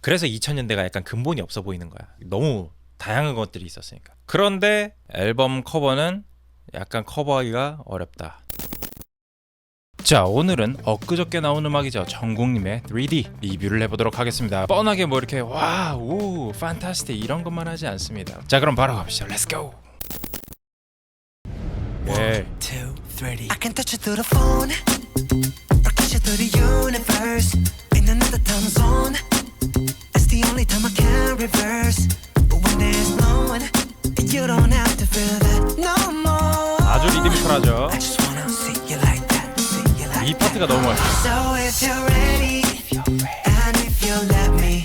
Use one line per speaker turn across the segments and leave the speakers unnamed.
그래서 2000년대가 약간 근본이 없어 보이는 거야. 너무 다양한 것들이 있었으니까. 그런데 앨범 커버는 약간 커버하기가 어렵다. 자, 오늘은 엊그저께 나온 음악이죠. 정국님의 3D 리뷰를 해보도록 하겠습니다. 뻔하게 뭐 이렇게 와우 판타스틱 이런 것만 하지 않습니다. 자, 그럼 바로 갑시다. Let's go.
One, two, three. I can touch you through the phone, or kiss you through the universe. In another time zone, it's the only time I can reverse. But when there's no one, and you don't have to feel that no more.
아주 리드미컬하죠.
I just wanna see you like that, see you like
이 파트가 너무 멋있어.
So if you're ready, and if you let me,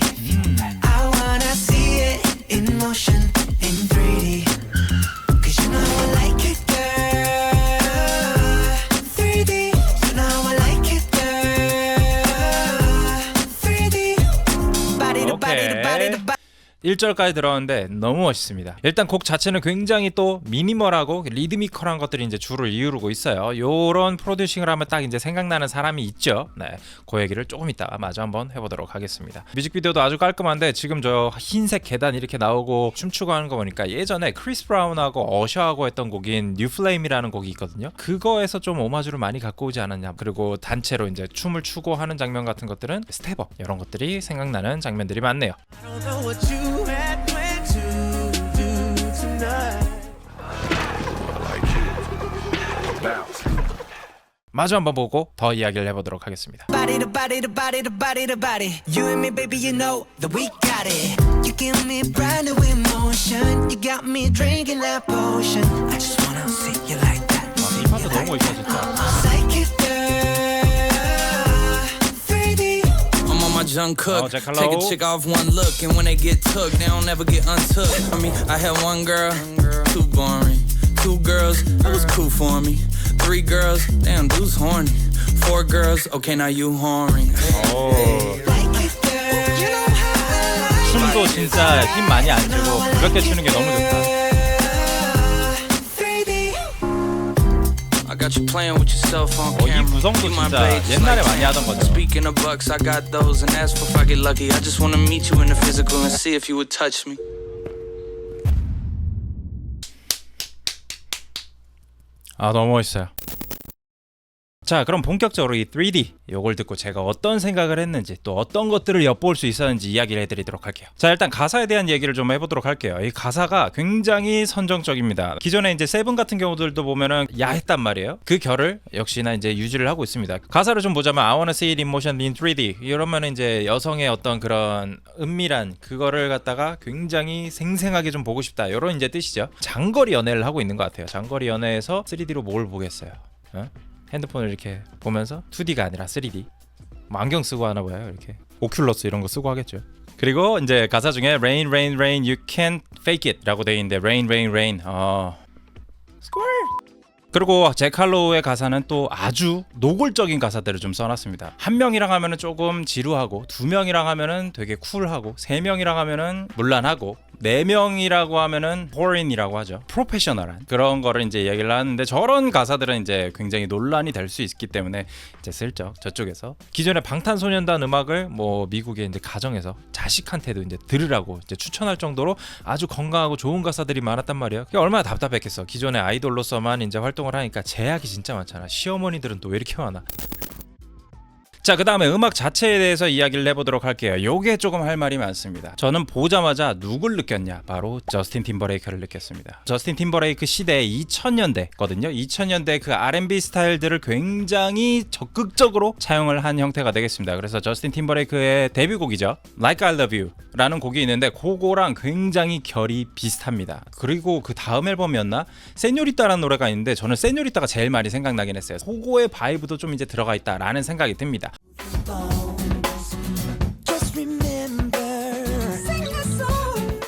I wanna see it in motion, in 3D. Cause you know I like it, girl. 3D, you know I like it, girl. 3D, body to body to body to body.
1절까지 들어왔는데 너무 멋있습니다. 일단 곡 자체는 굉장히 또 미니멀하고 리드미컬한 것들이 이제 주를 이루고 있어요. 요런 프로듀싱을 하면 딱 이제 생각나는 사람이 있죠. 네, 그 얘기를 조금 이따가 마저 한번 해보도록 하겠습니다. 뮤직비디오도 아주 깔끔한데 지금 저 흰색 계단 이렇게 나오고 춤추고 하는 거 보니까 예전에 크리스 브라운하고 어셔하고 했던 곡인 뉴 플레임이라는 곡이 있거든요. 그거에서 좀 오마주를 많이 갖고 오지 않았냐. 그리고 단체로 이제 춤을 추고 하는 장면 같은 것들은 스텝업 이런 것들이 생각나는 장면들이 많네요.
I don't know what you had planned to do tonight.
마저 한번 보고 더 이야기를 해보도록 하겠습니다.
Body to body to body to body to body. You and me, baby, you know that we got it. You give me brand new emotion. You got me drinking that potion. I just wanna see you like that.
이 파트 너무 멋있어 진짜.
Like it, girl. 3D.
I'm on my junk cook.
Jack, hello.
Take a chick off one look, and when they get took, they don't ever get untook. I mean, I had one girl, too boring. Two girls, that was cool for me. Three girls, damn, dude's horny. Four girls, okay, now you horny.
오,
Like it, girl. You know how
춤도 진짜 힘 많이 안 주고 가볍게 추는 게 너무 좋다.
3D.
I got you playing with yourself on
이
camera.
구성도
You my
진짜
babe, just
옛날에
like
많이 하던 거죠.
Speaking of bucks, I got those, and as for if I get lucky, I just wanna meet you in the physical and see if you would touch me.
아, 너무 멋있어요. 자, 그럼 본격적으로 이 3D 요걸 듣고 제가 어떤 생각을 했는지 또 어떤 것들을 엿볼 수 있었는지 이야기를 해드리도록 할게요. 자, 일단 가사에 대한 얘기를 좀 해보도록 할게요. 이 가사가 굉장히 선정적입니다. 기존에 이제 세븐 같은 경우들도 보면은 야했단 말이에요. 그 결을 역시나 이제 유지를 하고 있습니다. 가사를 좀 보자면 I wanna see it in motion in 3D 이러면은 이제 여성의 어떤 그런 은밀한 그거를 갖다가 굉장히 생생하게 좀 보고 싶다 이런 이제 뜻이죠. 장거리 연애를 하고 있는 것 같아요. 장거리 연애에서 3D로 뭘 보겠어요? 어? 핸드폰을 이렇게 보면서 2D가 아니라 3D 뭐 안경 쓰고 하나 봐요. 이렇게 오큘러스 이런 거 쓰고 하겠죠. 그리고 이제 가사 중에 Rain, rain, rain, you can't fake it 라고 돼 있는데 Rain, rain, rain Squirt! 그리고 잭 할로우의 가사는 또 아주 노골적인 가사들을 좀 써놨습니다. 한 명이랑 하면은 조금 지루하고, 두 명이랑 하면은 되게 쿨하고, 세 명이랑 하면은 문란하고, 네 명이라고 하면은 보린이라고 하죠. 프로페셔널한 그런 거를 이제 얘기를 하는데 저런 가사들은 이제 굉장히 논란이 될 수 있기 때문에 이제 슬쩍 저쪽에서 기존의 방탄소년단 음악을 뭐 미국의 이제 가정에서 자식한테도 이제 들으라고 이제 추천할 정도로 아주 건강하고 좋은 가사들이 많았단 말이에요. 그게 얼마나 답답했겠어. 기존의 아이돌로서만 이제 활동을 하니까 제약이 진짜 많잖아. 시어머니들은 또 왜 이렇게 많아? 자, 그 다음에 음악 자체에 대해서 이야기를 해보도록 할게요. 요게 조금 할 말이 많습니다. 저는 보자마자 누굴 느꼈냐? 바로 저스틴 팀버레이크를 느꼈습니다. 저스틴 팀버레이크 시대 2000년대거든요. 2000년대 그 R&B 스타일들을 굉장히 적극적으로 차용을 한 형태가 되겠습니다. 그래서 저스틴 팀버레이크의 데뷔곡이죠. Like I Love You 라는 곡이 있는데 그거랑 굉장히 결이 비슷합니다. 그리고 그 다음 앨범이었나? 세뇨리따라는 노래가 있는데 저는 세뇨리따가 제일 많이 생각나긴 했어요. 그거의 바이브도 좀 이제 들어가 있다라는 생각이 듭니다.
Just remember, sing a song.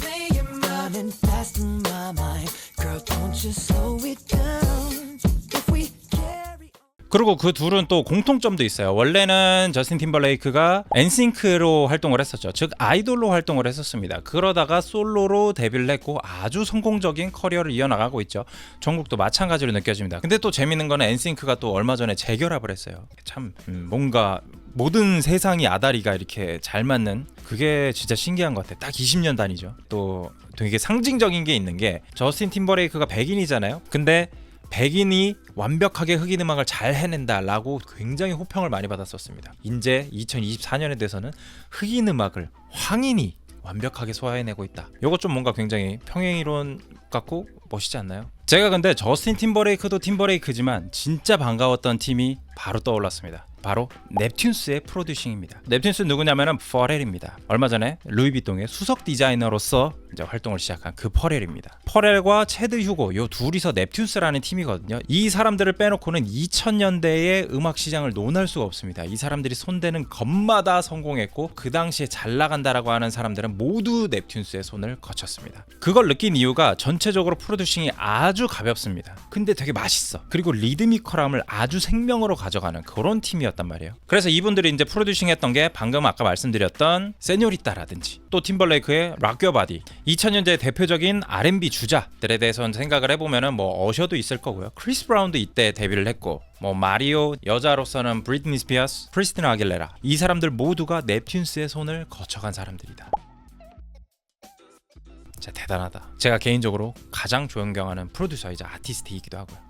Play it running fast in my mind. Girl, don't you slow it down. If we carry
그리고 그 둘은 또 공통점도 있어요. 원래는 저스틴 팀버레이크가 엔싱크로 활동을 했었죠. 즉 아이돌로 활동을 했었습니다. 그러다가 솔로로 데뷔를 했고 아주 성공적인 커리어를 이어나가고 있죠. 정국도 마찬가지로 느껴집니다. 근데 또 재밌는 거는 엔싱크가 또 얼마 전에 재결합을 했어요. 참 뭔가 모든 세상이 아다리가 이렇게 잘 맞는, 그게 진짜 신기한 것 같아요. 딱 20년 단위죠. 또 되게 상징적인 게 있는 게 저스틴 팀버레이크가 백인이잖아요. 근데 백인이 완벽하게 흑인 음악을 잘 해낸다라고 굉장히 호평을 많이 받았었습니다. 이제 2024년에 돼서는 흑인 음악을 황인이 완벽하게 소화해내고 있다. 이거 좀 뭔가 굉장히 평행이론 같고 멋있지 않나요? 제가 근데 저스틴 팀버레이크도 팀버레이크지만 진짜 반가웠던 팀이 바로 떠올랐습니다. 바로 넵튠스의 프로듀싱입니다. 넵튠스 누구냐면은 퍼렐입니다. 얼마 전에 루이비통의 수석 디자이너로서 이제 활동을 시작한 그 퍼렐입니다. 퍼렐과 체드 휴고 요 둘이서 넵튠스라는 팀이거든요. 이 사람들을 빼놓고는 2000년대의 음악 시장을 논할 수가 없습니다. 이 사람들이 손대는 것마다 성공했고 그 당시에 잘 나간다라고 하는 사람들은 모두 넵튠스의 손을 거쳤습니다. 그걸 느낀 이유가 전체적으로 프로듀싱이 아주 가볍습니다. 근데 되게 맛있어. 그리고 리드미컬함을 아주 생명으로 가져가는 그런 팀이었단 말이에요. 그래서 이분들이 이제 프로듀싱 했던 게 방금 아까 말씀드렸던 세뇨리따라든지 또 팀벌레이크의 락 요 바디, 2000년대 대표적인 R&B 주자들에 대해서 생각을 해보면은 뭐 어셔도 있을 거고요. 크리스 브라운도 이때 데뷔를 했고, 뭐 마리오, 여자로서는 브리트니 스피어스, 크리스티나 아길레라, 이 사람들 모두가 넵튠스의 손을 거쳐간 사람들이다. 진짜 대단하다. 제가 개인적으로 가장 존경하는 프로듀서이자 아티스트이기도 하고요.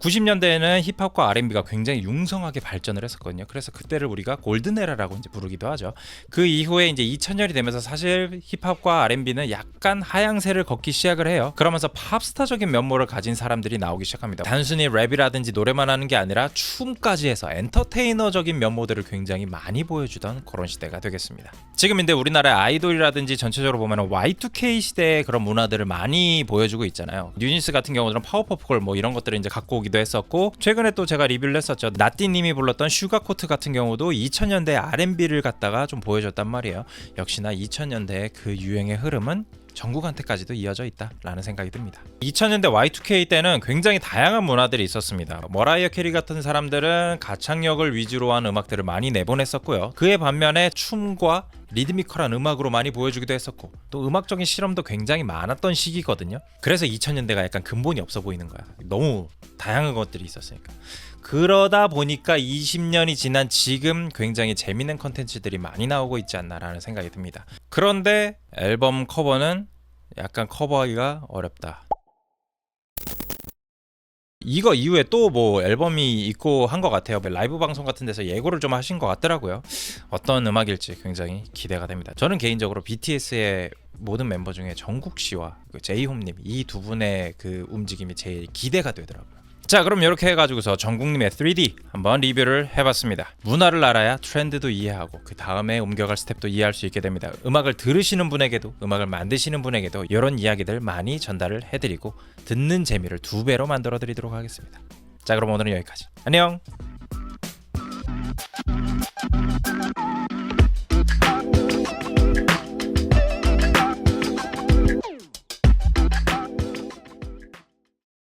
90년대에는 힙합과 R&B가 굉장히 융성하게 발전을 했었거든요. 그래서 그때를 우리가 골든에라라고 이제 부르기도 하죠. 그 이후에 이제 2000년이 되면서 사실 힙합과 R&B는 약간 하향세를 걷기 시작을 해요. 그러면서 팝스타적인 면모를 가진 사람들이 나오기 시작합니다. 단순히 랩이라든지 노래만 하는 게 아니라 춤까지 해서 엔터테이너적인 면모들을 굉장히 많이 보여주던 그런 시대가 되겠습니다. 지금 근데 우리나라의 아이돌이라든지 전체적으로 보면 Y2K 시대의 그런 문화들을 많이 보여주고 있잖아요. 뉴진스 같은 경우는 파워퍼프걸 뭐 이런 것들을 이제 갖고 오기도 했었고, 최근에 또 제가 리뷰를 했었죠. 나띠님이 불렀던 슈가코트 같은 경우도 2000년대 R&B를 갖다가 좀 보여줬단 말이에요. 역시나 2000년대의 그 유행의 흐름은 전국한테까지도 이어져 있다라는 생각이 듭니다. 2000년대 Y2K 때는 굉장히 다양한 문화들이 있었습니다. 머라이어 캐리 같은 사람들은 가창력을 위주로 한 음악들을 많이 내보냈었고요. 그에 반면에 춤과 리드미컬한 음악으로 많이 보여주기도 했었고, 또 음악적인 실험도 굉장히 많았던 시기거든요. 그래서 2000년대가 약간 근본이 없어 보이는 거야. 너무 다양한 것들이 있었으니까. 그러다 보니까 20년이 지난 지금 굉장히 재밌는 컨텐츠들이 많이 나오고 있지 않나라는 생각이 듭니다. 그런데 앨범 커버는 약간 커버하기가 어렵다. 이거 이후에 또 뭐 앨범이 있고 한 것 같아요. 라이브 방송 같은 데서 예고를 좀 하신 것 같더라고요. 어떤 음악일지 굉장히 기대가 됩니다. 저는 개인적으로 BTS의 모든 멤버 중에 정국 씨와 제이홉님 이 두 분의 그 움직임이 제일 기대가 되더라고요. 자, 그럼 이렇게 해가지고서 정국님의 3D 한번 리뷰를 해봤습니다. 문화를 알아야 트렌드도 이해하고 그 다음에 옮겨갈 스텝도 이해할 수 있게 됩니다. 음악을 들으시는 분에게도 음악을 만드시는 분에게도 이런 이야기들 많이 전달을 해드리고 듣는 재미를 2배로 만들어 드리도록 하겠습니다. 자, 그럼 오늘은 여기까지. 안녕.